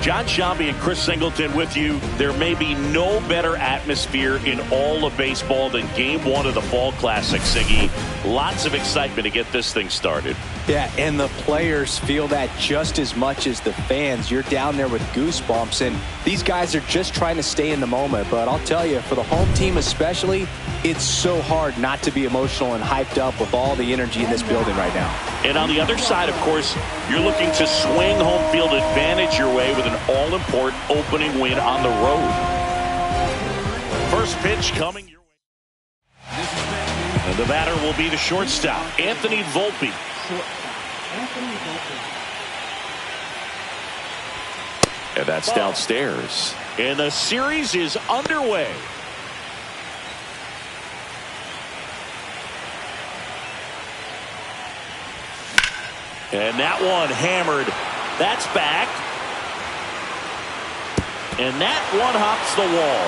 John Shambi and Chris Singleton with you. There may be no better atmosphere in all of baseball than Game 1 of the Fall Classic, Siggy. Lots of excitement to get this thing started. Yeah, and the players feel that just as much as the fans. You're down there with goosebumps, and these guys are just trying to stay in the moment. But I'll tell you, for the home team especially, it's so hard not to be emotional and hyped up with all the energy in this building right now. And on the other side, of course, you're looking to swing home field advantage your way with an all-important opening win on the road. First pitch coming your way. And the batter will be the shortstop, Anthony Volpe. And that's downstairs. And the series is underway. And that one hammered. That's back. And that one hops the wall.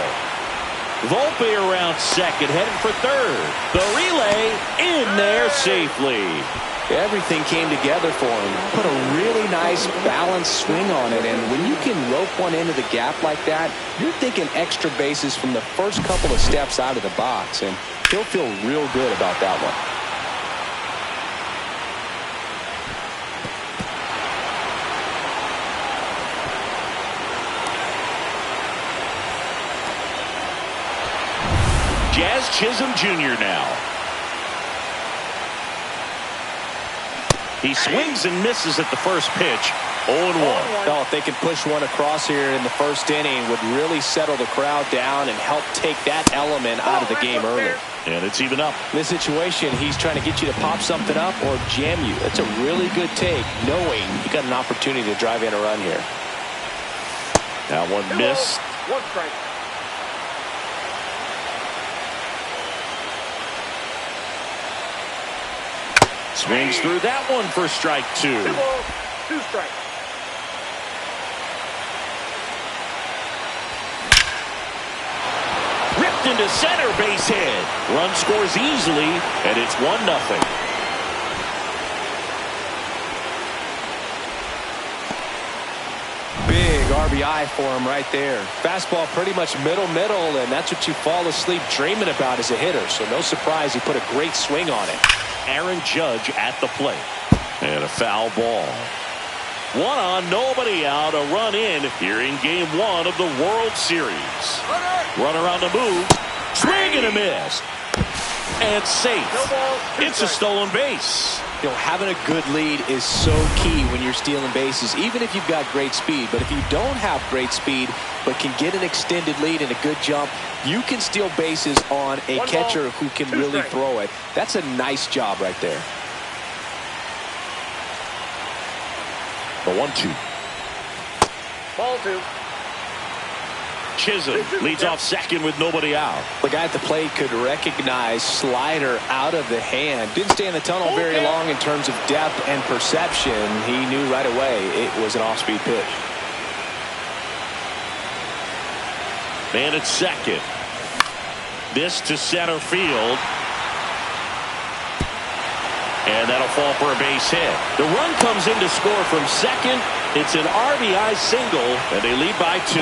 Volpe around second, heading for third. The relay in there safely. Everything came together for him. Put a really nice balanced swing on it, and when you can rope one into the gap like that, you're thinking extra bases from the first couple of steps out of the box, and he'll feel real good about that one. Jazz Chisholm Jr. now. He swings and misses at the first pitch. 0-1. Oh, if they can push one across here in the first inning, would really settle the crowd down and help take that element out of the game early. And it's even up. In this situation, he's trying to get you to pop something up or jam you. That's a really good take, knowing you got an opportunity to drive in a run here. That one missed. One strike. Swings through that one for strike 2. 2 balls, 2 strikes. Ripped into center, base hit. Run scores easily, and it's 1-0. Big RBI for him right there. Fastball pretty much middle, and that's what you fall asleep dreaming about as a hitter. So no surprise he put a great swing on it. Aaron Judge at the plate. And a foul ball. 1 on, nobody out. A run in here in Game 1 of the World Series. Runner on the move. Swing and a miss. And safe. It's a stolen base. You know, having a good lead is so key when you're stealing bases, even if you've got great speed. But if you don't have great speed but can get an extended lead and a good jump, you can steal bases on a catcher who can really throw it. That's a nice job right there. The 1-2. Ball 2. Chisholm leads off second with nobody out. The guy at the plate could recognize slider out of the hand. Didn't stay in the tunnel very long in terms of depth and perception. He knew right away it was an off-speed pitch. Man at second. This to center field. And that'll fall for a base hit. The run comes in to score from second. It's an RBI single, and they lead by 2.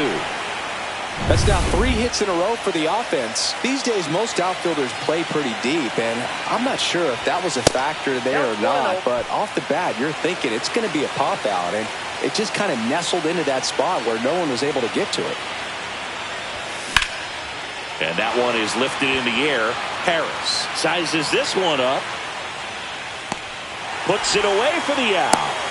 That's now 3 hits in a row for the offense. These days, most outfielders play pretty deep, and I'm not sure if that was a factor there or not, but off the bat, you're thinking it's going to be a pop-out, and it just kind of nestled into that spot where no one was able to get to it. And that one is lifted in the air. Harris sizes this one up. Puts it away for the out.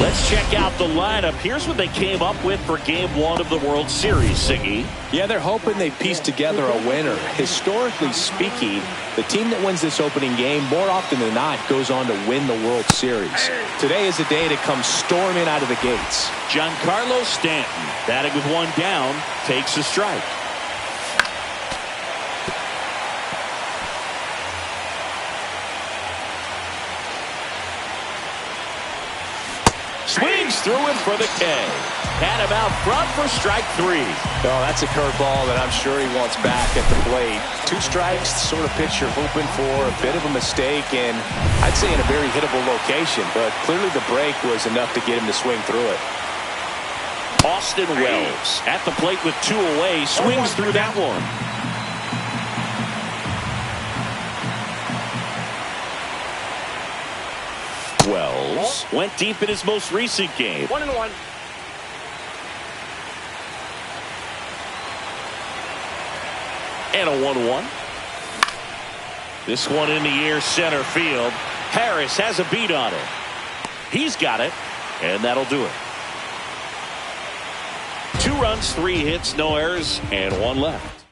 Let's check out the lineup. Here's what they came up with for Game 1 of the World Series, Siggy. Yeah, they're hoping they piece together a winner. Historically speaking, the team that wins this opening game more often than not goes on to win the World Series. Today is a day to come storming out of the gates. Giancarlo Stanton, batting with 1 down, takes a strike. Swings through it for the K. Had him out front for strike 3. Oh, that's a curveball that I'm sure he wants back at the plate. 2 strikes, the sort of pitch you're hoping for. A bit of a mistake, and I'd say in a very hittable location. But clearly the break was enough to get him to swing through it. Austin Wells at the plate with 2 away. Swings through that one. Wells went deep in his most recent game. 1-1. And a 1-1. This one in the air center field. Harris has a beat on it. He's got it, and that'll do it. 2 runs, 3 hits, no errors, and 1 left.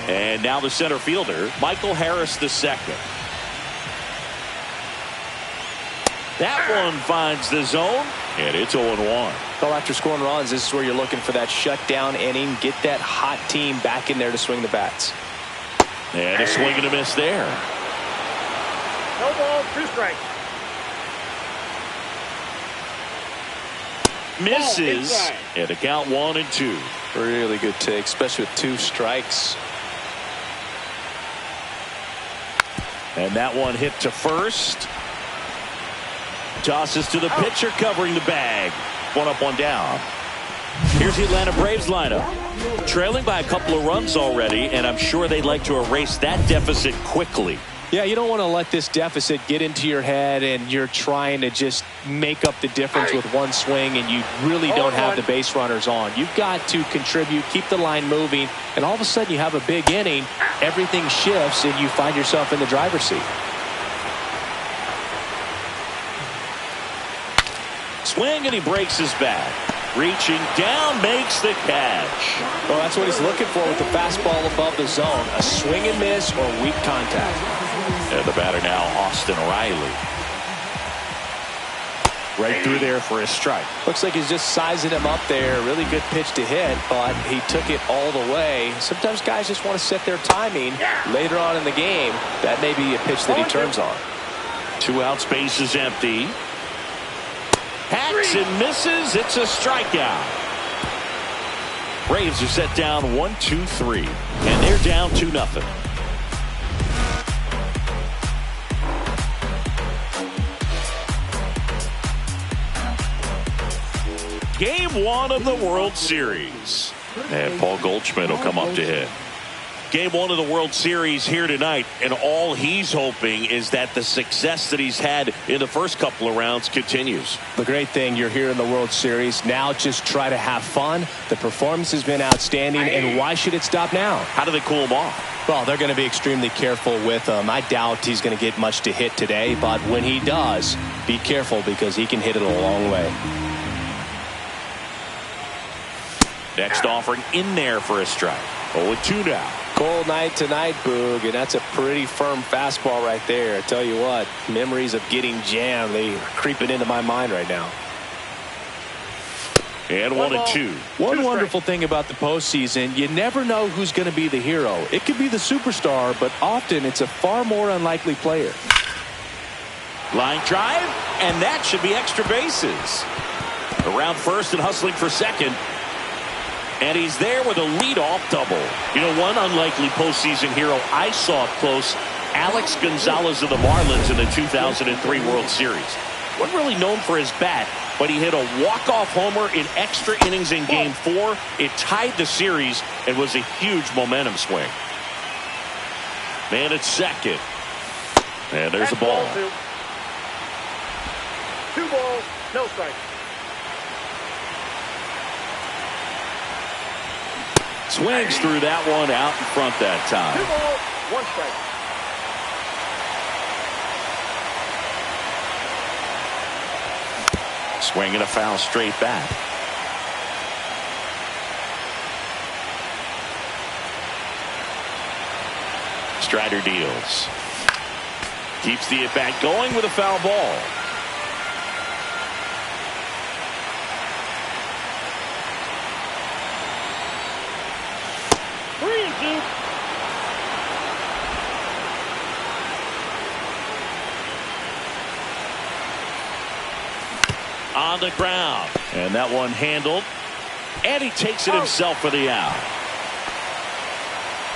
And now the center fielder, Michael Harris II. That one finds the zone, and it's 0-1. Well, after scoring runs, this is where you're looking for that shutdown inning. Get that hot team back in there to swing the bats. And a swing and a miss there. No ball, 2 strikes. Misses, and a count 1-2. Really good take, especially with 2 strikes. And that one hit to first. Tosses to the pitcher covering the bag. 1 up, 1 down. Here's the Atlanta Braves lineup. Trailing by a couple of runs already, and I'm sure they'd like to erase that deficit quickly. Yeah, you don't want to let this deficit get into your head and you're trying to just make up the difference with 1 swing and you really don't have the base runners on. You've got to contribute, keep the line moving, and all of a sudden you have a big inning, everything shifts, and you find yourself in the driver's seat. Swing, and he breaks his bat. Reaching down, makes the catch. Well, that's what he's looking for with the fastball above the zone. A swing and miss or weak contact. And the batter now, Austin Riley. Right through there for a strike. Looks like he's just sizing him up there. Really good pitch to hit, but he took it all the way. Sometimes guys just want to set their timing later on in the game. That may be a pitch that he turns on. 2 outs, base is empty. Hacks and misses. It's a strikeout. Braves are set down 1-2-3, and they're down 2-0. Game 1 of the World Series. And Paul Goldschmidt will come up to hit. Game 1 of the World Series here tonight, and all he's hoping is that the success that he's had in the first couple of rounds continues. The great thing, you're here in the World Series. Now just try to have fun. The performance has been outstanding, and why should it stop now? How do they cool him off? Well, they're going to be extremely careful with him. I doubt he's going to get much to hit today, but when he does, be careful because he can hit it a long way. Next offering in there for a strike. 0-2 now. Cold night tonight, Boog, and that's a pretty firm fastball right there. I tell you what, memories of getting jammed, they are creeping into my mind right now. And 1-2. One wonderful thing about the postseason, you never know who's going to be the hero. It could be the superstar, but often it's a far more unlikely player. Line drive, and that should be extra bases. Around first and hustling for second. And he's there with a leadoff double. You know, one unlikely postseason hero I saw up close, Alex Gonzalez of the Marlins in the 2003 World Series. Wasn't really known for his bat, but he hit a walk-off homer in extra innings in Game 4. It tied the series and was a huge momentum swing. Man at second. And there's a ball. 2 balls, no strikes. Swings through that one out in front that time. 2 balls, 1 strike. Swing and a foul straight back. Strider deals. Keeps the at-bat going with a foul ball. on the ground. And that one handled. And he takes it himself for the out.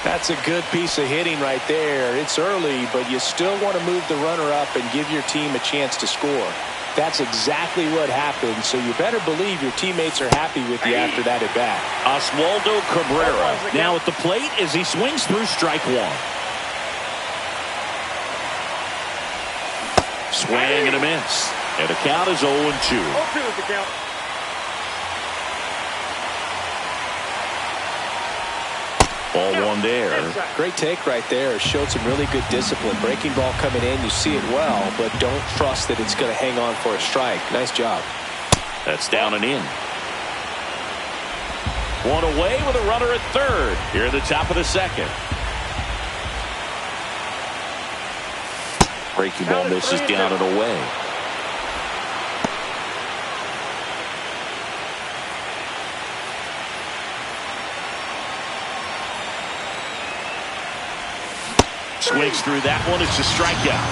That's a good piece of hitting right there. It's early, but you still want to move the runner up and give your team a chance to score. That's exactly what happened, so you better believe your teammates are happy with you after that at bat. Oswaldo Cabrera now at the plate as he swings through strike one. Swing and a miss. And the count is 0-2. 0-2 is the count. Ball one there. Great take right there. Showed some really good discipline. Breaking ball coming in, you see it well, but don't trust that it's going to hang on for a strike. Nice job. That's down and in. One away with a runner at third here at the top of the second. Breaking ball misses down and away. Swings through that one. It's a strikeout.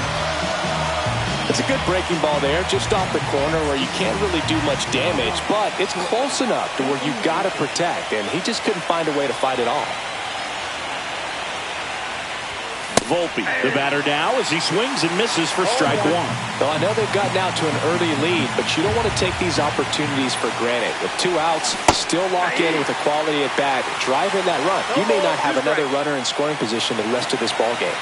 It's a good breaking ball there, just off the corner where you can't really do much damage, but it's close enough to where you've got to protect, and he just couldn't find a way to fight it off. Volpe, the batter now as he swings and misses for strike one. Well, I know they've gotten out to an early lead, but you don't want to take these opportunities for granted. With 2 outs, still lock in with a quality at bat, drive in that run. You may not have another runner in scoring position the rest of this ball game.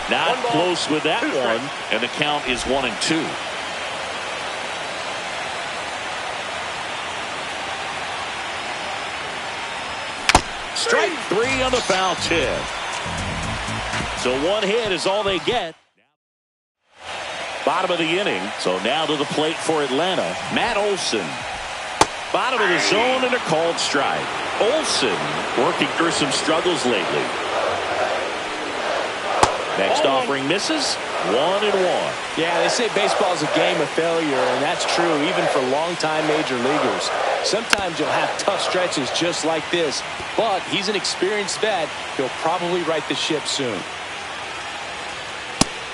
Not close with that one, and the count is 1-2. Strike 3 on the foul tip. So 1 hit is all they get. Bottom of the inning. So now to the plate for Atlanta, Matt Olson. Bottom of the zone and a called strike. Olson working through some struggles lately. Next offering misses. 1-1. Yeah, they say baseball is a game of failure, and that's true even for longtime major leaguers. Sometimes you'll have tough stretches just like this, but he's an experienced vet. He'll probably right the ship soon.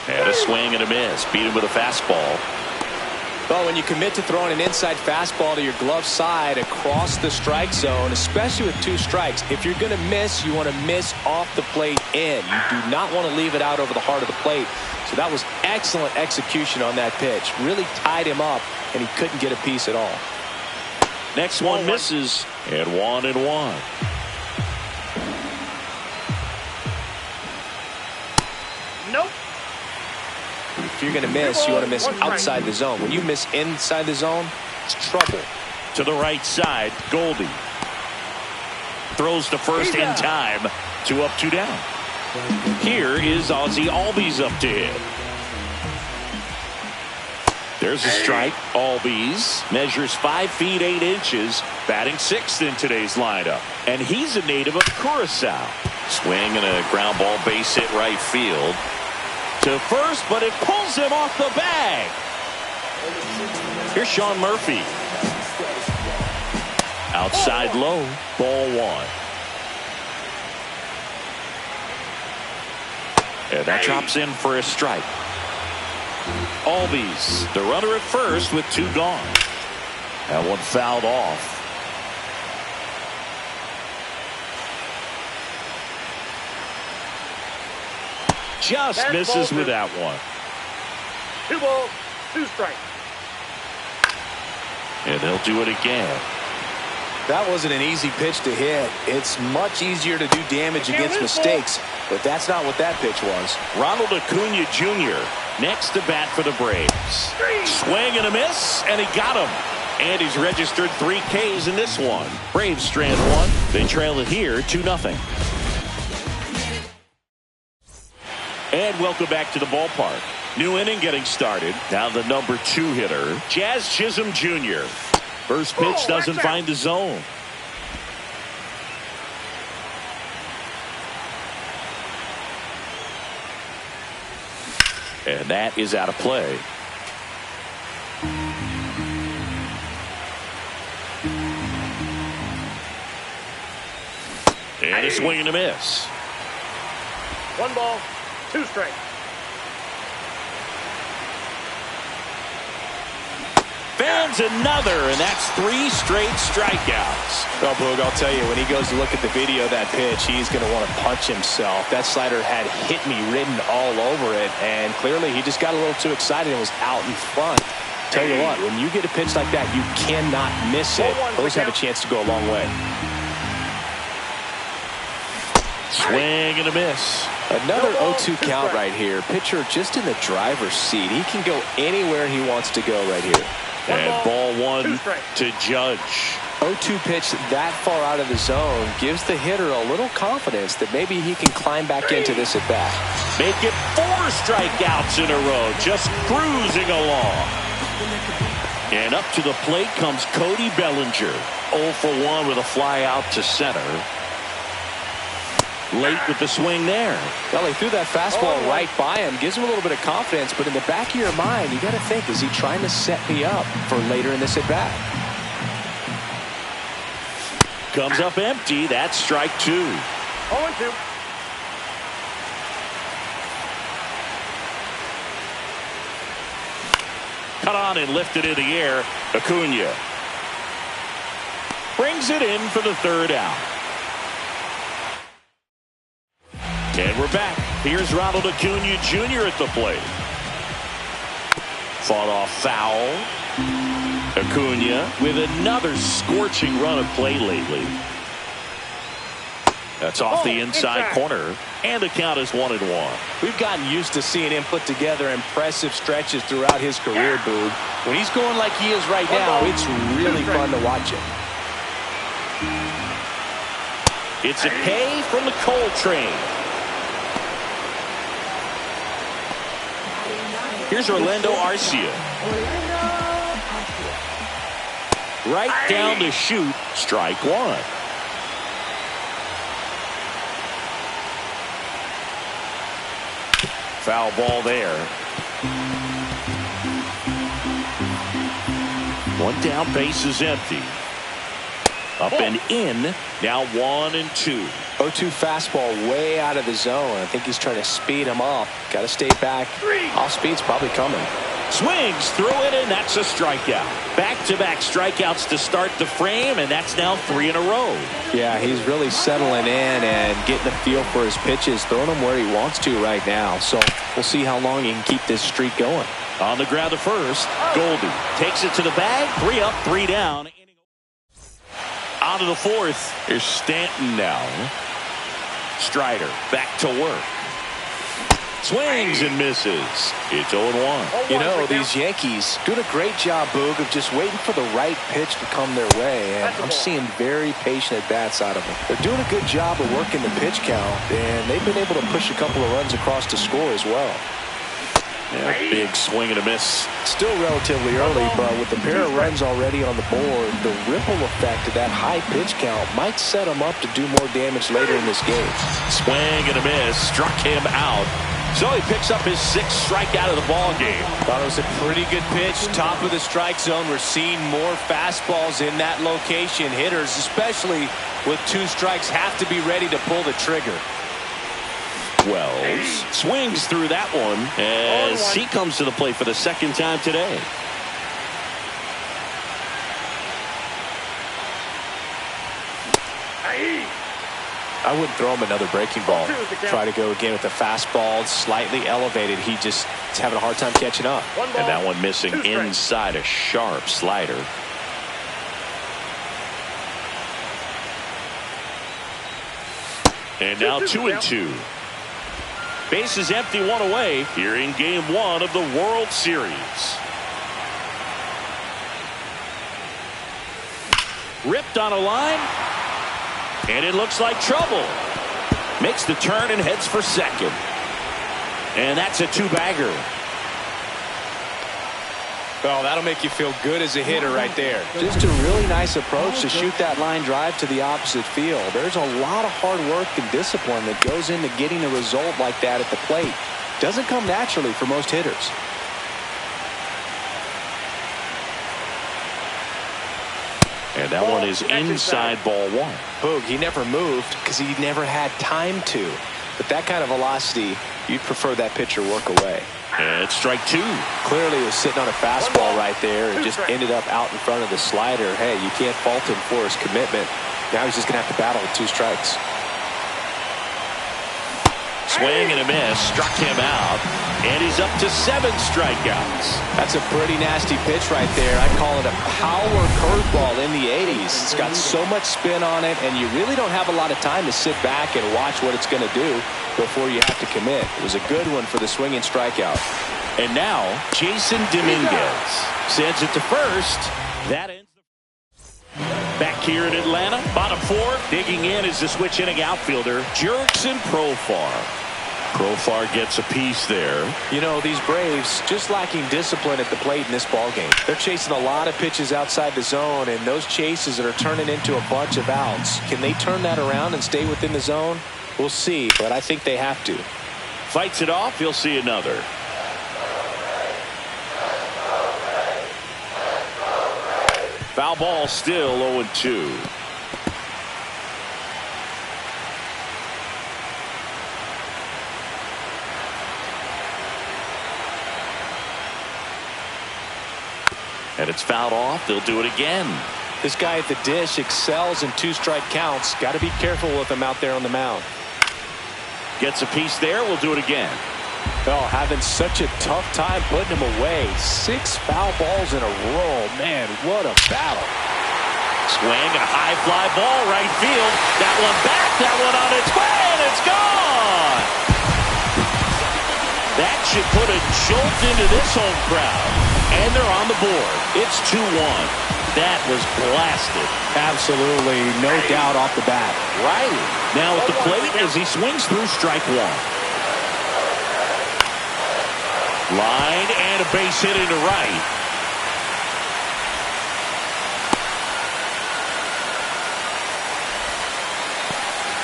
And a swing and a miss. Beat him with a fastball. Well, when you commit to throwing an inside fastball to your glove side across the strike zone, especially with 2 strikes, if you're going to miss, you want to miss off the plate in. You do not want to leave it out over the heart of the plate. So that was excellent execution on that pitch. Really tied him up, and he couldn't get a piece at all. Next one misses, and 1-1. Nope. If you're going to miss, you want to miss outside the zone. When you miss inside the zone, it's trouble. To the right side, Goldie. Throws to first in time. 2 up, 2 down. Here is Ozzie Albies up to hit. There's a strike. Albies measures 5 feet 8 inches, batting 6th in today's lineup. And he's a native of Curacao. Swing and a ground ball base hit right field. To first, but it pulls him off the bag. Here's Sean Murphy. Outside low, ball 1. And that drops in for a strike. Albies, the runner at first with 2 gone. That one fouled off. Just misses with that one. 2 balls, 2 strikes. And he'll do it again. That wasn't an easy pitch to hit. It's much easier to do damage against mistakes, but that's not what that pitch was. Ronald Acuna Jr. next to bat for the Braves. Swing and a miss, and he got him. And he's registered 3 Ks in this one. Braves strand 1. They trail it here 2-0. And welcome back to the ballpark. New inning getting started. Now the number 2 hitter, Jazz Chisholm Jr. First pitch doesn't find the zone. And that is out of play. And a swing and a miss. 1 ball, 2 strikes. fans another, and that's 3 straight strikeouts. Well, Boog, I'll tell you, when he goes to look at the video of that pitch, he's going to want to punch himself. That slider had hit me written all over it, and clearly he just got a little too excited and was out in front. Tell you what, when you get a pitch like that, you cannot miss it. Those have a chance to go a long way. Swing and a miss. Another 0-2 count right here. Pitcher just in the driver's seat. He can go anywhere he wants to go right here. And ball 1 to Judge. 0-2 pitch that far out of the zone gives the hitter a little confidence that maybe he can climb back into this at bat. Make it 4 strikeouts in a row, just cruising along. And up to the plate comes Cody Bellinger. 0 for 1 with a fly out to center. Late with the swing there. Well, he threw that fastball right by him. Gives him a little bit of confidence, but in the back of your mind, you got to think, is he trying to set me up for later in this at bat? Comes up empty. That's strike 2. 0-2. Cut on and lifted in the air. Acuna brings it in for the 3rd out. And we're back. Here's Ronald Acuna Jr. at the plate. Fought off foul. Acuna with another scorching run of play lately. That's off the inside corner. And the count is 1-1. We've gotten used to seeing him put together impressive stretches throughout his career, Boog. When he's going like he is right now, it's really fun to watch him. It's a K from the Coltrane. Here's Orlando Arcia. Right down to shoot. Strike 1. Foul ball there. 1 down, base is empty. Up and in. Now 1-2. 0-2 fastball way out of the zone. I think he's trying to speed him up. Got to stay back. Off speed's probably coming. Swings through it, and that's a strikeout. Back-to-back strikeouts to start the frame, and that's now 3 in a row. Yeah, he's really settling in and getting a feel for his pitches, throwing them where he wants to right now. So we'll see how long he can keep this streak going. On the ground to first, Goldie takes it to the bag. 3 up, 3 down. On to the 4th. Here's Stanton now. Strider back to work. Swings and misses. It's 0-1. You know, these Yankees doing a great job, Boog, of just waiting for the right pitch to come their way. And I'm seeing very patient at-bats out of them. They're doing a good job of working the pitch count, and they've been able to push a couple of runs across to score as well. Yeah, big swing and a miss. Still relatively early, but with a pair of runs already on the board, the ripple effect of that high pitch count might set him up to do more damage later in this game. Swing and a miss. Struck him out. So he picks up his 6th strikeout of the ball game. Thought it was a pretty good pitch. Top of the strike zone. We're seeing more fastballs in that location. Hitters, especially with 2 strikes, have to be ready to pull the trigger. Wells swings through that one as he comes to the plate for the 2nd time today. I wouldn't throw him another breaking ball. Try to go again with the fastball, slightly elevated. He's having a hard time catching up. And that one missing inside a sharp slider. And now 2-2. Base is empty, 1 away here in game 1 of the World Series. Ripped on a line. And it looks like trouble. Makes the turn and heads for second. And that's a 2-bagger. Well, that'll make you feel good as a hitter right there. Just a really nice approach to shoot that line drive to the opposite field. There's a lot of hard work and discipline that goes into getting a result like that at the plate. Doesn't come naturally for most hitters. And that one is inside ball 1. Boog, he never moved because he never had time to. But that kind of velocity, you'd prefer that pitcher work away. And it's strike two. Clearly he was sitting on a fastball right there and just ended up out in front of the slider. Hey, you can't fault him for his commitment. Now he's just going to have to battle with 2 strikes. Swing and a miss, struck him out, and he's up to 7 strikeouts. That's a pretty nasty pitch right there. I call it a power curveball in the 80s. It's got so much spin on it, and you really don't have a lot of time to sit back and watch what it's going to do before you have to commit. It was a good one for the swinging strikeout. And now, Jason Dominguez sends it to first. That ends. Back here in Atlanta, bottom 4, digging in is the switch inning outfielder, Jurickson Profar. Profar gets a piece there. You know, these Braves just lacking discipline at the plate in this ballgame. They're chasing a lot of pitches outside the zone, and those chases that are turning into a bunch of outs. Can they turn that around and stay within the zone? We'll see, but I think they have to. Fights it off, you'll see another. Foul ball, still 0-2. And it's fouled off. They'll do it again. This guy at the dish excels in 2-strike counts. Got to be careful with him out there on the mound. Gets a piece there. We'll do it again. Oh, having such a tough time putting him away. 6 foul balls in a row. Man, what a battle. Swing and a high fly ball right field. That one back. That one on its way, and it's gone. That should put a jolt into this home crowd. And they're on the board. It's 2-1. That was blasted. Absolutely, no doubt off the bat. Right. Now at the plate as he swings through strike 1. Line and a base hit into right.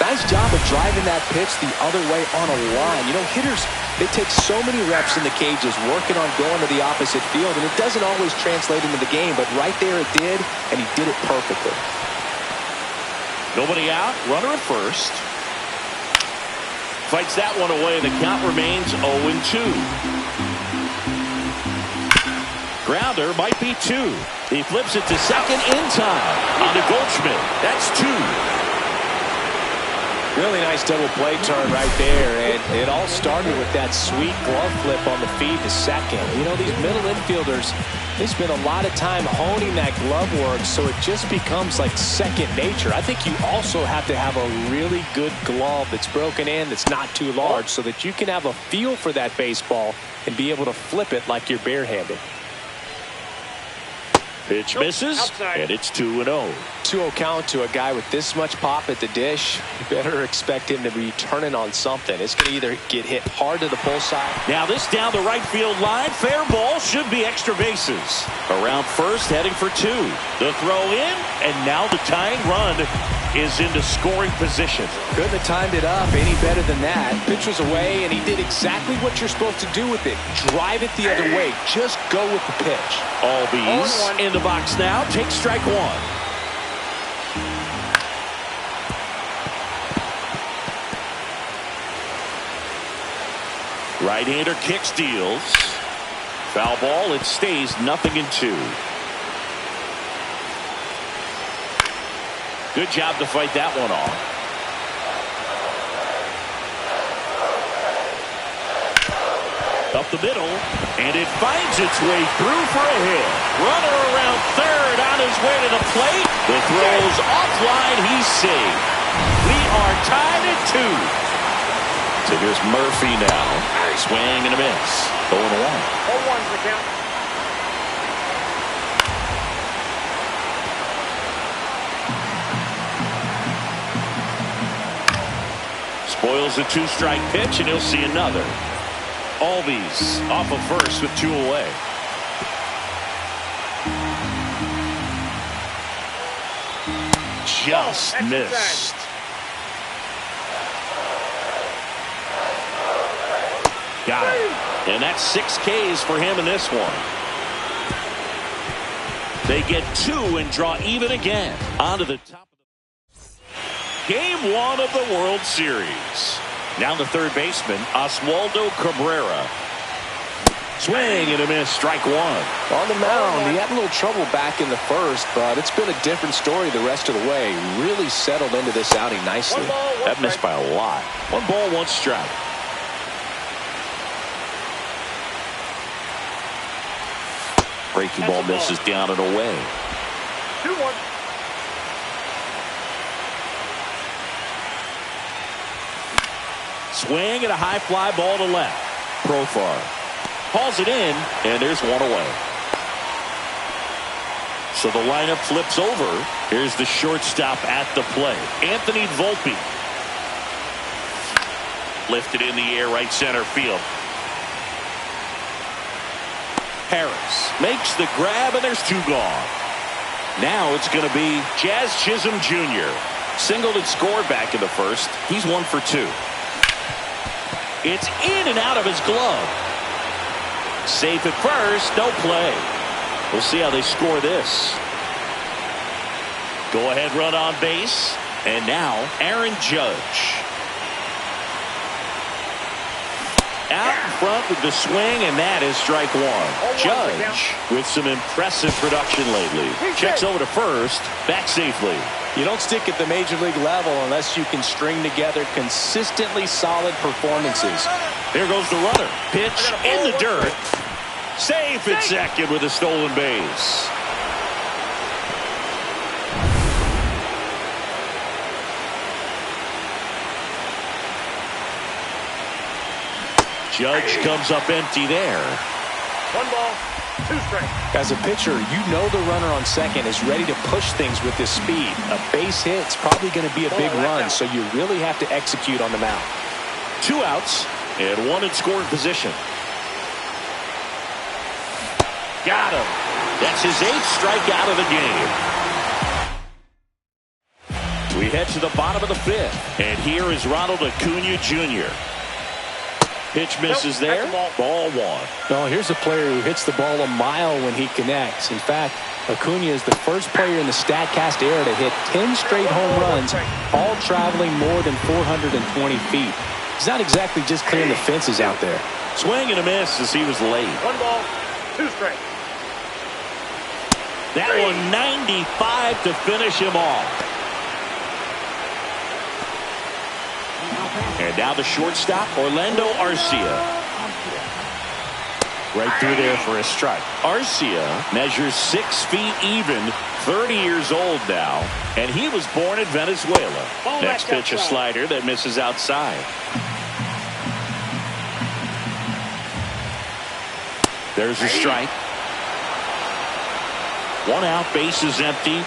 Nice job of driving that pitch the other way on a line. You know, hitters, they take so many reps in the cages working on going to the opposite field, and it doesn't always translate into the game, but right there it did, and he did it perfectly. Nobody out, runner at first. Fights that one away. The count remains 0-2. Grounder might be 2. He flips it to second in time on to Goldschmidt. That's 2. Really nice double play turn right there, and it all started with that sweet glove flip on the feed to second. You know, these middle infielders, they spend a lot of time honing that glove work, so it just becomes like second nature. I think you also have to have a really good glove that's broken in, that's not too large, so that you can have a feel for that baseball and be able to flip it like you're barehanded. Pitch misses, and it's 2-0. 2-0 count to a guy with this much pop at the dish. You better expect him to be turning on something. It's going to either get hit hard to the pull side. Now this down the right field line. Fair ball, should be extra bases. Around first, heading for 2. The throw in, and now the tying run is into scoring position. Couldn't have timed it up any better than that. Pitch was away, and he did exactly what you're supposed to do with it. Drive it the other way. Just go with the pitch. Albies in the box now. Take strike 1. Right-hander kick steals. Foul ball. It stays 0-2. Good job to fight that one off. Up the middle, and it finds its way through for a hit. Runner around third on his way to the plate. The throw's offline. He's safe. We are tied at 2. So here's Murphy now. Swing and a miss. 0-1. 0-1's the count. Spoils a 2-strike pitch, and he'll see another. Albies off of first with 2 away. Just missed. Got it. And that's 6 Ks for him in this one. They get 2 and draw even again. On to the top of the Game 1 of the World Series. Now the third baseman, Oswaldo Cabrera. Swing and a miss, strike one. On the mound, he had a little trouble back in the first, but it's been a different story the rest of the way. Really settled into this outing nicely. That missed by a lot. 1 ball, 1 strike. Breaking ball misses down and away. 2-1. Swing and a high fly ball to left. Profar hauls it in, and there's one away. So the lineup flips over. Here's the shortstop at the plate, Anthony Volpe. Lifted in the air, right center field. Harris makes the grab, and there's 2 gone. Now it's going to be Jazz Chisholm Jr. Singled and scored back in the first. He's 1 for 2. It's in and out of his glove. Safe at first, no play. We'll see how they score this. Go ahead run on base. And now Aaron Judge. Out in front with the swing, and that is strike 1. Judge with some impressive production lately. Checks over to first, back safely. You don't stick at the major league level unless you can string together consistently solid performances. There goes the runner. Pitch in the dirt. Safe at second with a stolen base. Judge comes up empty there. 1 ball, 2 strikes. As a pitcher, you know the runner on second is ready to push things with his speed. A base hit's probably going to be a big run, so you really have to execute on the mound. 2 outs and 1 in scoring position. Got him. That's his 8th strikeout of the game. We head to the bottom of the 5th, and here is Ronald Acuna Jr. Pitch misses there. Ball 1. No, here's a player who hits the ball a mile when he connects. In fact, Acuna is the first player in the StatCast era to hit 10 straight home runs, all traveling more than 420 feet. He's not exactly just clearing the fences out there. Swing and a miss as he was late. 1 ball, 2 strikes. That one 95 to finish him off. And now the shortstop, Orlando Arcia. Right through there for a strike. Arcia measures 6 feet even, 30 years old now, and he was born in Venezuela. Next pitch, a slider that misses outside. There's a strike. 1 out, base is empty.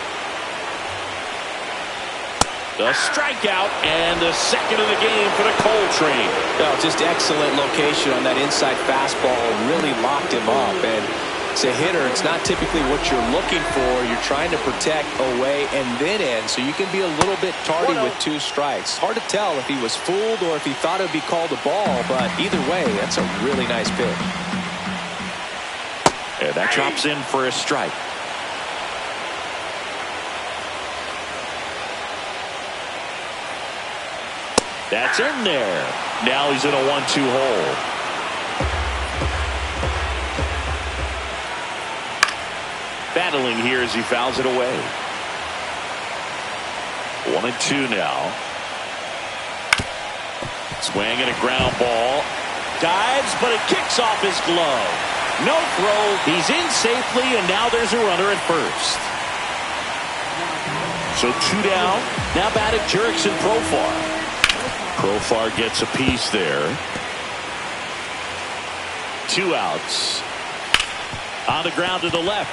A strikeout, and the second of the game for the Coltrane. Oh, just excellent location on that inside fastball. Really locked him up. And as a hitter, it's not typically what you're looking for. You're trying to protect away and then in, so you can be a little bit tardy with 2 strikes. Hard to tell if he was fooled or if he thought it would be called a ball, but either way, that's a really nice pitch. And that drops in for a strike. That's in there. Now he's in a 1-2 hole. Battling here as he fouls it away. 1-2 now. Swing and a ground ball. Dives, but it kicks off his glove. No throw. He's in safely, and now there's a runner at first. So 2 down. Now batting Jurickson Profar. Profar gets a piece there. 2 outs. On the ground to the left.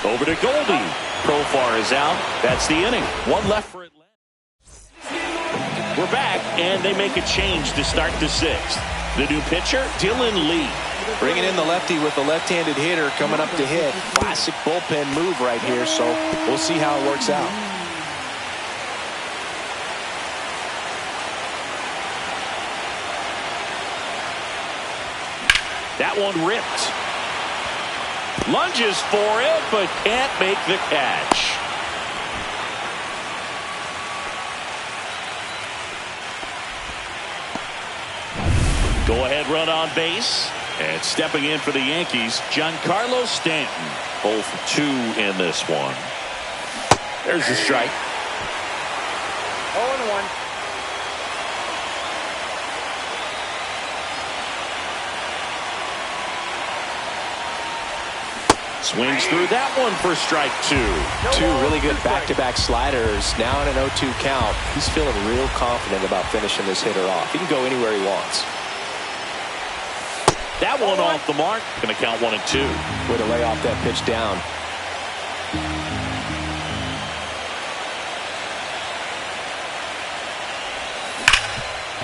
Over to Goldie. Profar is out. That's the inning. 1 left for Atlanta. We're back, and they make a change to start the 6th. The new pitcher, Dylan Lee. Bringing in the lefty with the left-handed hitter coming up to hit. Classic bullpen move right here, so we'll see how it works out. That one ripped. Lunges for it, but can't make the catch. Go-ahead run on base. And stepping in for the Yankees, Giancarlo Stanton. 0 for 2 in this one. There's the strike. 0-1. Swings through that one for strike 2. Two really good back-to-back sliders. Now in an 0-2 count. He's feeling real confident about finishing this hitter off. He can go anywhere he wants. That one off the mark. Going to count 1 and 2. Way to lay off that pitch down.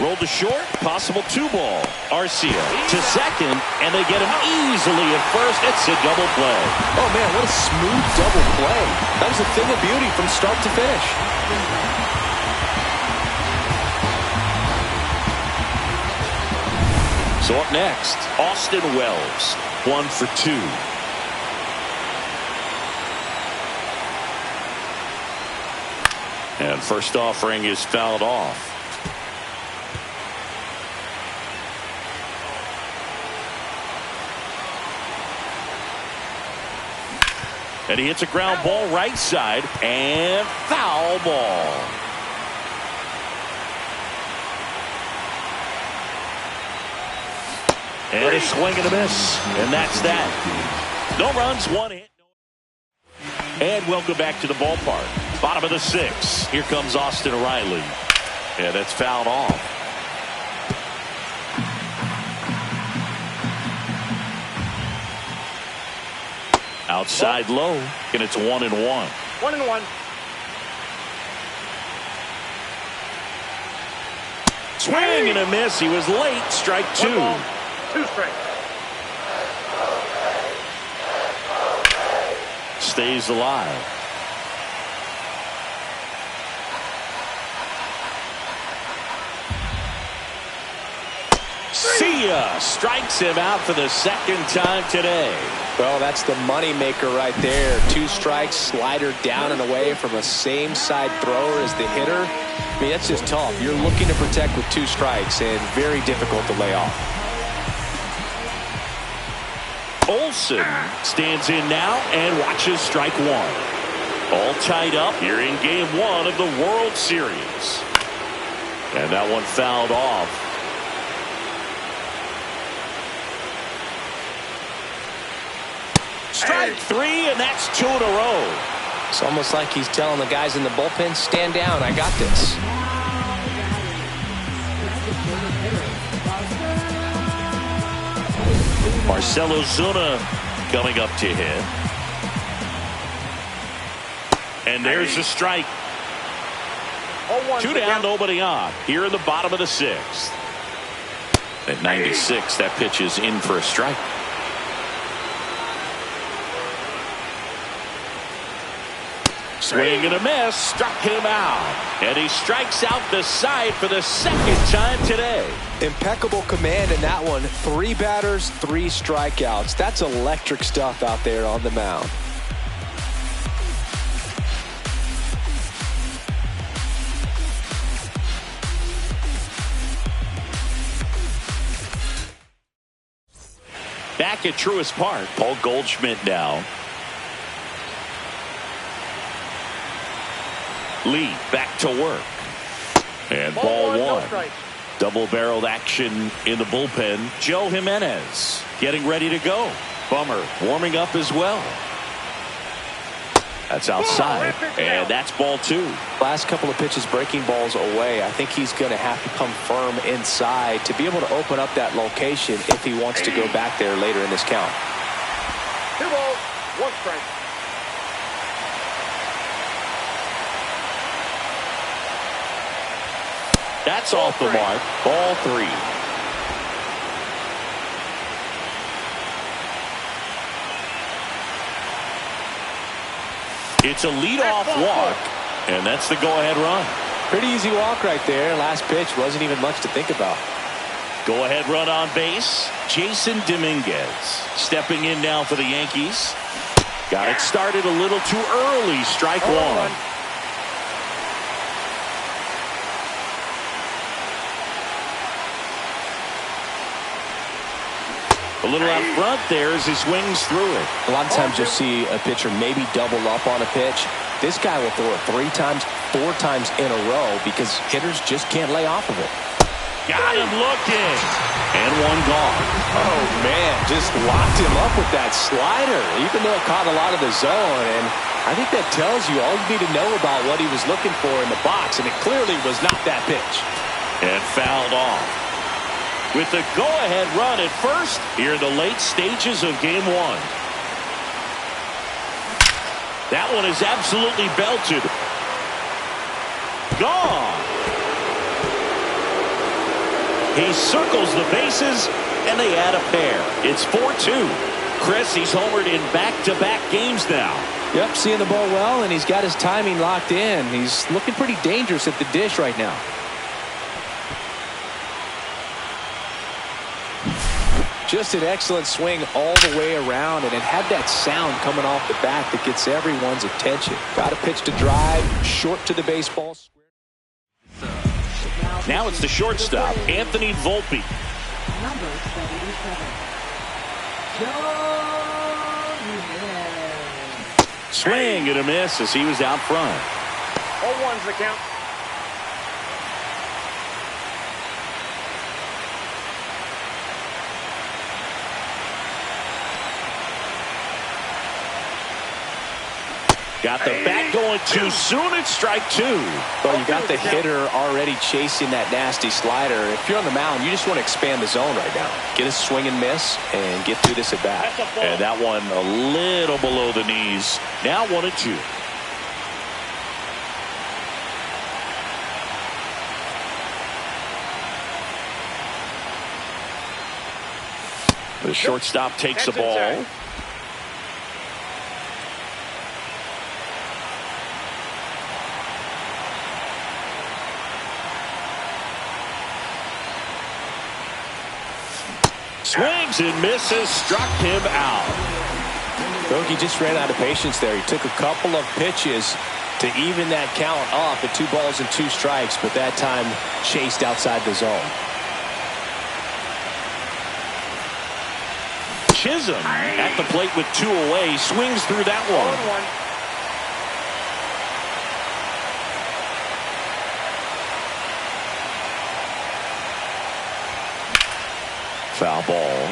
Rolled to short. Possible 2-ball. Arcia to second. And they get him easily at first. It's a double play. Oh, man, what a smooth double play. That was a thing of beauty from start to finish. So up next, Austin Wells, 1 for 2. And first offering is fouled off. And he hits a ground ball right side and foul ball. And a swing and a miss. And that's that. No runs, 1 hit. And welcome back to the ballpark. Bottom of the 6th. Here comes Austin Riley. And that's fouled off. Outside low. And it's 1-1. 1-1. Swing and a miss. He was late. Strike 2. 2 strikes. Stays alive. See ya. Strikes him out for the 2nd time today. Well, that's the money maker right there. 2 strikes, slider down and away from a same side thrower as the hitter. I mean, that's just tough. You're looking to protect with 2 strikes and very difficult to lay off. Olsen stands in now and watches strike 1. All tied up here in game 1 of the World Series. And that one fouled off. Strike 3, and that's 2 in a row. It's almost like he's telling the guys in the bullpen, stand down, I got this. Marcelo Zuna coming up to hit. And there's a strike. 2 down, nobody on. Here in the bottom of the 6th. At 96, that pitch is in for a strike. Swing and a miss. Struck him out. And he strikes out the side for the 2nd time today. Impeccable command in that one. 3 batters, 3 strikeouts. That's electric stuff out there on the mound. Back at Truist Park, Paul Goldschmidt now. Lee back to work. And ball 1. Double-barreled action in the bullpen. Joe Jimenez getting ready to go. Bummer warming up as well. That's outside, and that's ball 2. Last couple of pitches breaking balls away. I think he's going to have to come firm inside to be able to open up that location if he wants to go back there later in this count. 2 balls, 1 strike. That's off the mark. Ball 3. It's a leadoff walk, and that's the go-ahead run. Pretty easy walk right there. Last pitch wasn't even much to think about. Go-ahead run on base. Jason Dominguez stepping in now for the Yankees. Got it started a little too early. Strike 1. A little out front there as he swings through it. A lot of times you'll see a pitcher maybe double up on a pitch. This guy will throw it 3 times, 4 times in a row because hitters just can't lay off of it. Got him looking. And one gone. Oh, man, just locked him up with that slider, even though it caught a lot of the zone. And I think that tells you all you need to know about what he was looking for in the box, and it clearly was not that pitch. And fouled off. With the go-ahead run at first here in the late stages of game 1. That one is absolutely belted. Gone. He circles the bases, and they add a pair. It's 4-2. Chris, he's homered in back-to-back games now. Yep, seeing the ball well, and he's got his timing locked in. He's looking pretty dangerous at the dish right now. Just an excellent swing all the way around, and it had that sound coming off the bat that gets everyone's attention. Got a pitch to drive, short to the baseball. Now it's the shortstop, Anthony Volpe. Number 77. Swing and a miss as he was out front. 0-1's the count. Got the bat going too soon. It's strike 2. Well, you got the hitter already chasing that nasty slider. If you're on the mound, you just want to expand the zone right now. Get a swing and miss and get through this at bat. And that one a little below the knees. Now 1-2. The shortstop takes the ball. Swings and misses, struck him out. Bogey just ran out of patience there. He took a couple of pitches to even that count up at 2 balls and 2 strikes, but that time chased outside the zone. Chisholm at the plate with 2 away, swings through that one. 1-1. Foul ball.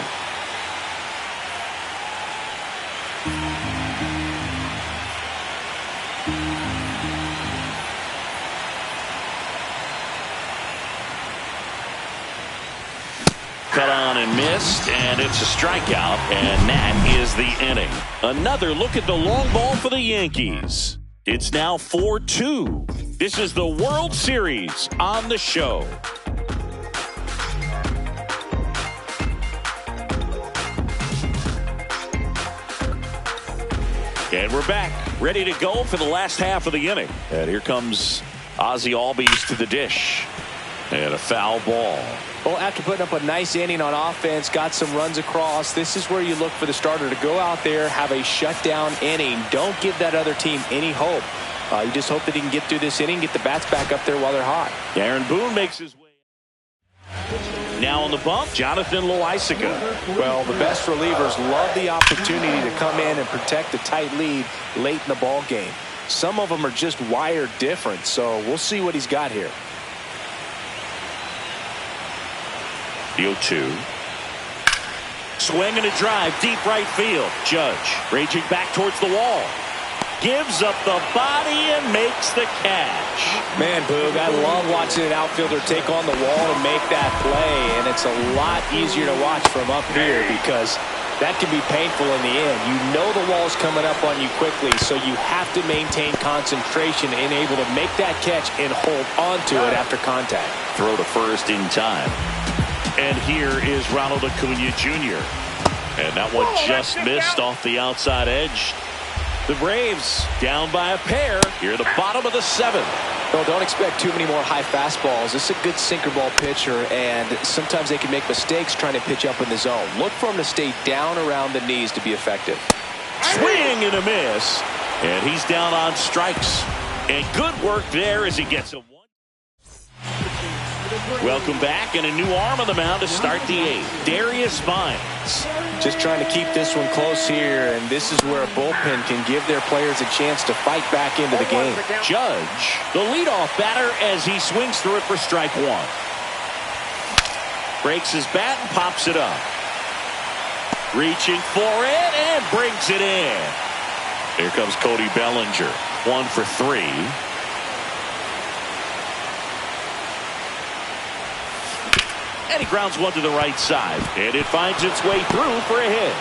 Cut on and missed, and it's a strikeout, and that is the inning. Another look at the long ball for the Yankees. It's now 4-2. This is the World Series on the show. And we're back, ready to go for the last half of the inning. And here comes Ozzie Albies to the dish. And a foul ball. Well, after putting up a nice inning on offense, got some runs across, this is where you look for the starter to go out there, have a shutdown inning. Don't give that other team any hope. You just hope that he can get through this inning, get the bats back up there while they're hot. Aaron Boone makes his way. Now on the bump, Jonathan Loaisiga. Well, the best relievers love the opportunity to come in and protect a tight lead late in the ball game. Some of them are just wired different, so we'll see what he's got here. The 0-2. Swing and a drive, deep right field. Judge raging back towards the wall. Gives up the body and makes the catch. Man, Boog, I love watching an outfielder take on the wall and make that play, and it's a lot easier to watch from up here because that can be painful in the end. You know the wall's coming up on you quickly, so you have to maintain concentration and able to make that catch and hold onto it after contact. Throw to first in time. And here is Ronald Acuna Jr. And that one just missed off the outside edge. The Braves down by a pair here at the bottom of the 7th. Well, don't expect too many more high fastballs. This is a good sinker ball pitcher, and sometimes they can make mistakes trying to pitch up in the zone. Look for him to stay down around the knees to be effective. Swing and a miss. And he's down on strikes. And good work there as he gets a 1. Welcome back, and a new arm on the mound to start the eighth. Darius Vines. Just trying to keep this one close here, and this is where a bullpen can give their players a chance to fight back into the game. Judge, the leadoff batter, as he swings through it for strike one. Breaks his bat and pops it up. Reaching for it and brings it in. Here comes Cody Bellinger. 1 for 3. And he grounds one to the right side. And it finds its way through for a hit.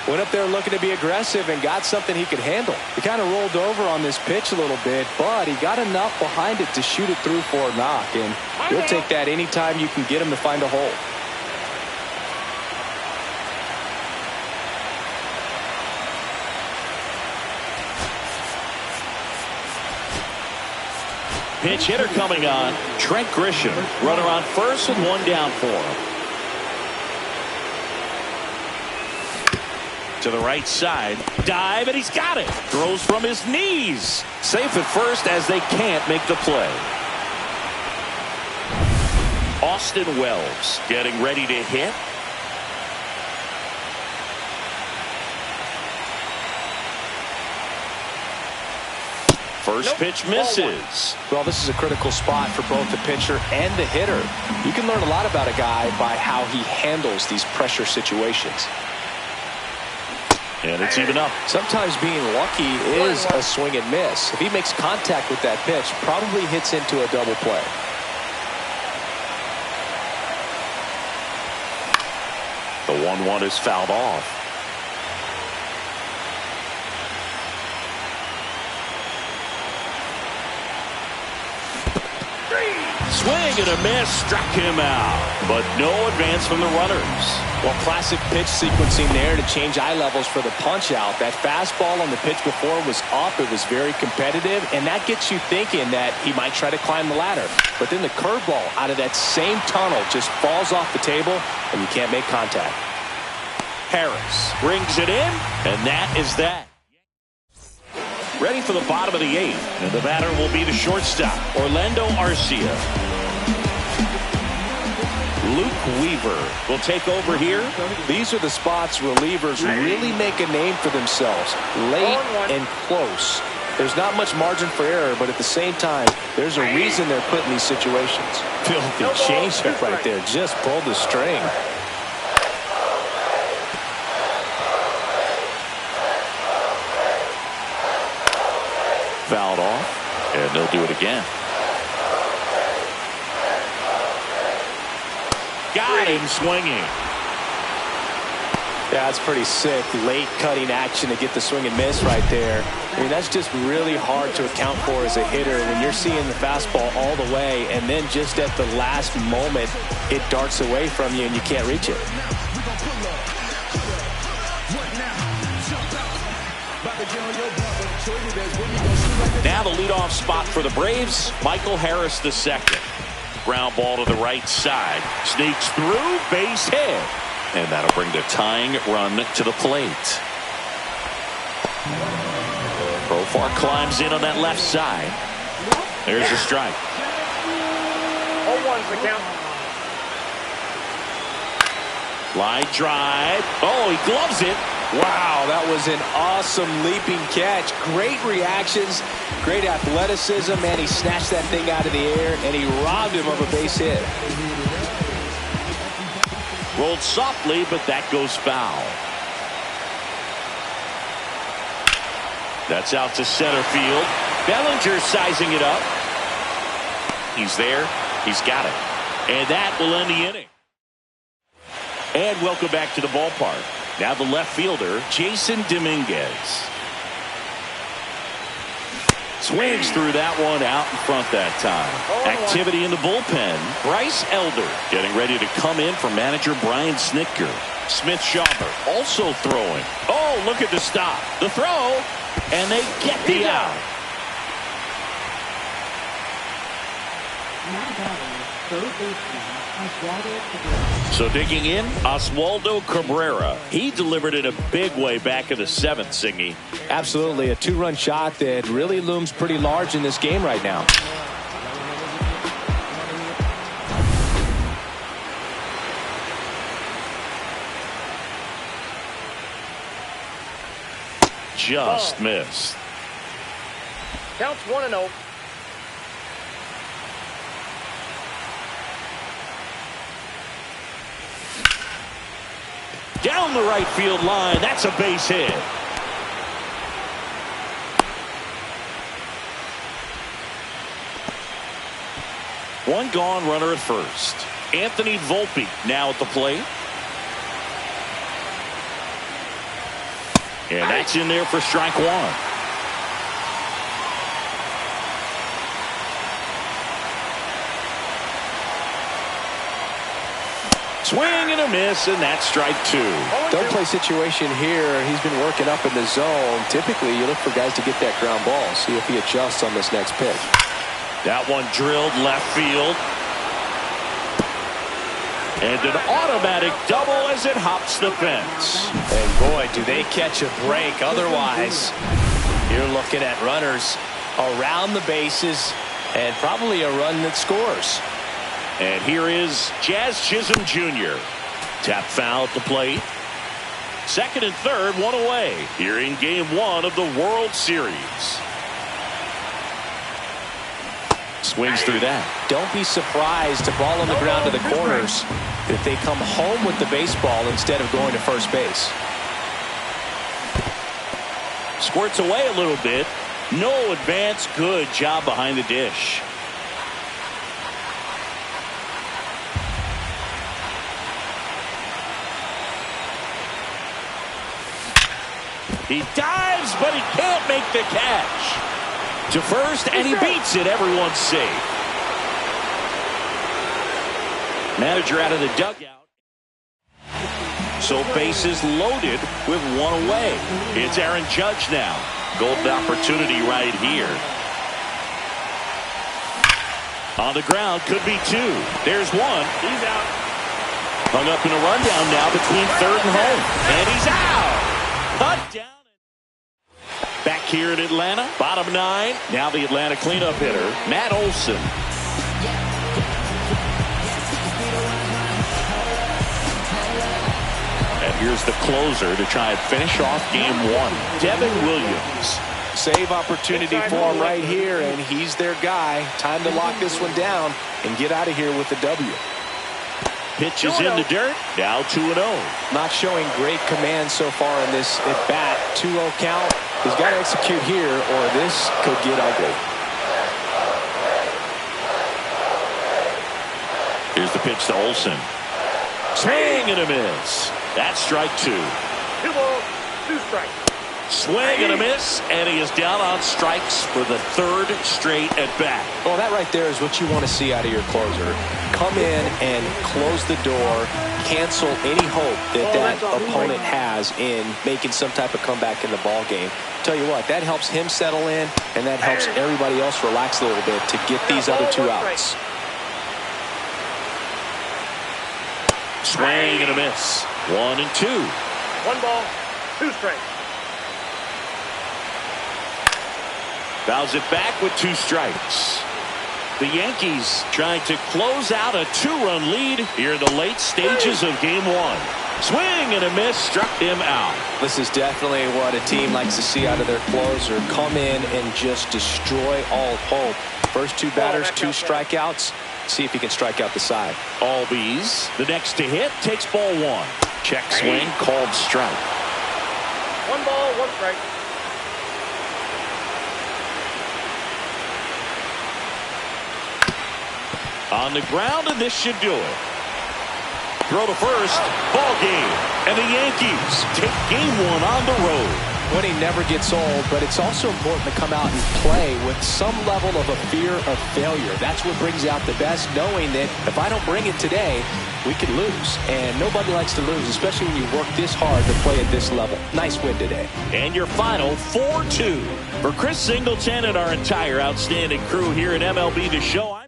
Went up there looking to be aggressive and got something he could handle. He kind of rolled over on this pitch a little bit, but he got enough behind it to shoot it through for a knock. And you'll take that anytime you can get him to find a hole. Pinch hitter coming on. Trent Grisham. Runner on first and one down for him. To the right side. Dive, and he's got it. Throws from his knees. Safe at first as they can't make the play. Austin Wells getting ready to hit. First pitch misses. Well, this is a critical spot for both the pitcher and the hitter. You can learn a lot about a guy by how he handles these pressure situations. And it's even up. Sometimes being lucky is a swing and miss. If he makes contact with that pitch, probably hits into a double play. The 1-1 is fouled off. Swing and a miss, struck him out, but no advance from the runners. Well, classic pitch sequencing there to change eye levels for the punch out. That fastball on the pitch before was up. It was very competitive, and that gets you thinking that he might try to climb the ladder. But then the curveball out of that same tunnel just falls off the table, and you can't make contact. Harris brings it in, and that is that. Ready for the bottom of the eighth, and the batter will be the shortstop, Orlando Arcia. Luke Weaver will take over here. These are the spots relievers really make a name for themselves. Late and close. There's not much margin for error, but at the same time, there's a reason they're put in these situations. Filthy changeup right there. Just pulled the string. Fouled off, and they'll do it again. Got him swinging. Yeah, that's pretty sick. Late cutting action to get the swing and miss right there. I mean, that's just really hard to account for as a hitter when you're seeing the fastball all the way, and then just at the last moment, it darts away from you and you can't reach it. Now the leadoff spot for the Braves, Michael Harris II. Ground ball to the right side. Sneaks through, base hit. And that'll bring the tying run to the plate. Profar climbs in on that left side. There's a strike. 0-1's the count. Line drive. Oh, he gloves it. Wow, that was an awesome leaping catch. Great reactions, great athleticism, and he snatched that thing out of the air, and he robbed him of a base hit. Rolled softly, but that goes foul. That's out to center field. Bellinger sizing it up. He's there. He's got it. And that will end the inning. And welcome back to the ballpark. Now the left fielder, Jason Dominguez. Swings through that one out in front that time. Activity in the bullpen. Bryce Elder getting ready to come in for manager Brian Snitker. Smith Schaber also throwing. Oh, look at the stop. The throw, and they get the out. third baseman Oswaldo Cabrera. So digging in, Oswaldo Cabrera. He delivered it a big way back in the 7th, Singy. Absolutely, a 2-run shot that really looms pretty large in this game right now. Just missed. Counts 1-0. Down the right field line. That's a base hit. One gone, runner at first. Anthony Volpe now at the plate. And that's in there for strike one. Swing and a miss, and that's strike two. Double play situation here. He's been working up in the zone. Typically, you look for guys to get that ground ball. See if he adjusts on this next pitch. That one drilled left field. And an automatic double as it hops the fence. And boy, do they catch a break. Otherwise, you're looking at runners around the bases and probably a run that scores. And here is Jazz Chisholm Jr. Tap foul at the plate. Second and third, one away. Here in game one of the World Series. Swings through that. Don't be surprised to ball on the ground to the corners if they come home with the baseball instead of going to first base. Squirts away a little bit. No advance. Good job behind the dish. He dives, but he can't make the catch. To first, and he beats it. Everyone's safe. Manager out of the dugout. So bases loaded with one away. It's Aaron Judge now. Golden opportunity right here. On the ground, could be two. There's one. He's out. Hung up in a rundown now between third and home. And he's out. Cut down. Back here in Atlanta, bottom 9. Now the Atlanta cleanup hitter, Matt Olson. And here's the closer to try and finish off game one, Devin Williams. Save opportunity for him right here, and he's their guy. Time to lock this one down and get out of here with the W. Pitch is in the dirt. Now 2-0. Not showing great command so far in this at bat. 2-0 count. He's got to execute here, or this could get ugly. Here's the pitch to Olson. Swing and a miss. That's strike two. 2 balls, 2 strikes. Swing and a miss, and he is down on strikes for the third straight at bat. Well, that right there is what you want to see out of your closer. Come in and close the door, cancel any hope that opponent has in making some type of comeback in the ball game. Tell you what, that helps him settle in, and that helps everybody else relax a little bit to get these other 2 outs. Swing and a miss. 1 and 2. 1 ball, 2 strikes. Fouls it back with 2 strikes. The Yankees trying to close out a 2-run lead here in the late stages of game one. Swing and a miss, struck him out. This is definitely what a team likes to see out of their closer. Come in and just destroy all hope. First 2 batters, 2 strikeouts. See if he can strike out the side. Albies, the next to hit, takes ball 1. Check swing, called strike. 1 ball, 1 strike. On the ground, and this should do it. Throw to first, ball game. And the Yankees take game 1 on the road. Winning never gets old, but it's also important to come out and play with some level of a fear of failure. That's what brings out the best, knowing that if I don't bring it today, we could lose. And nobody likes to lose, especially when you work this hard to play at this level. Nice win today. And your final 4-2. For Chris Singleton and our entire outstanding crew here at MLB The Show.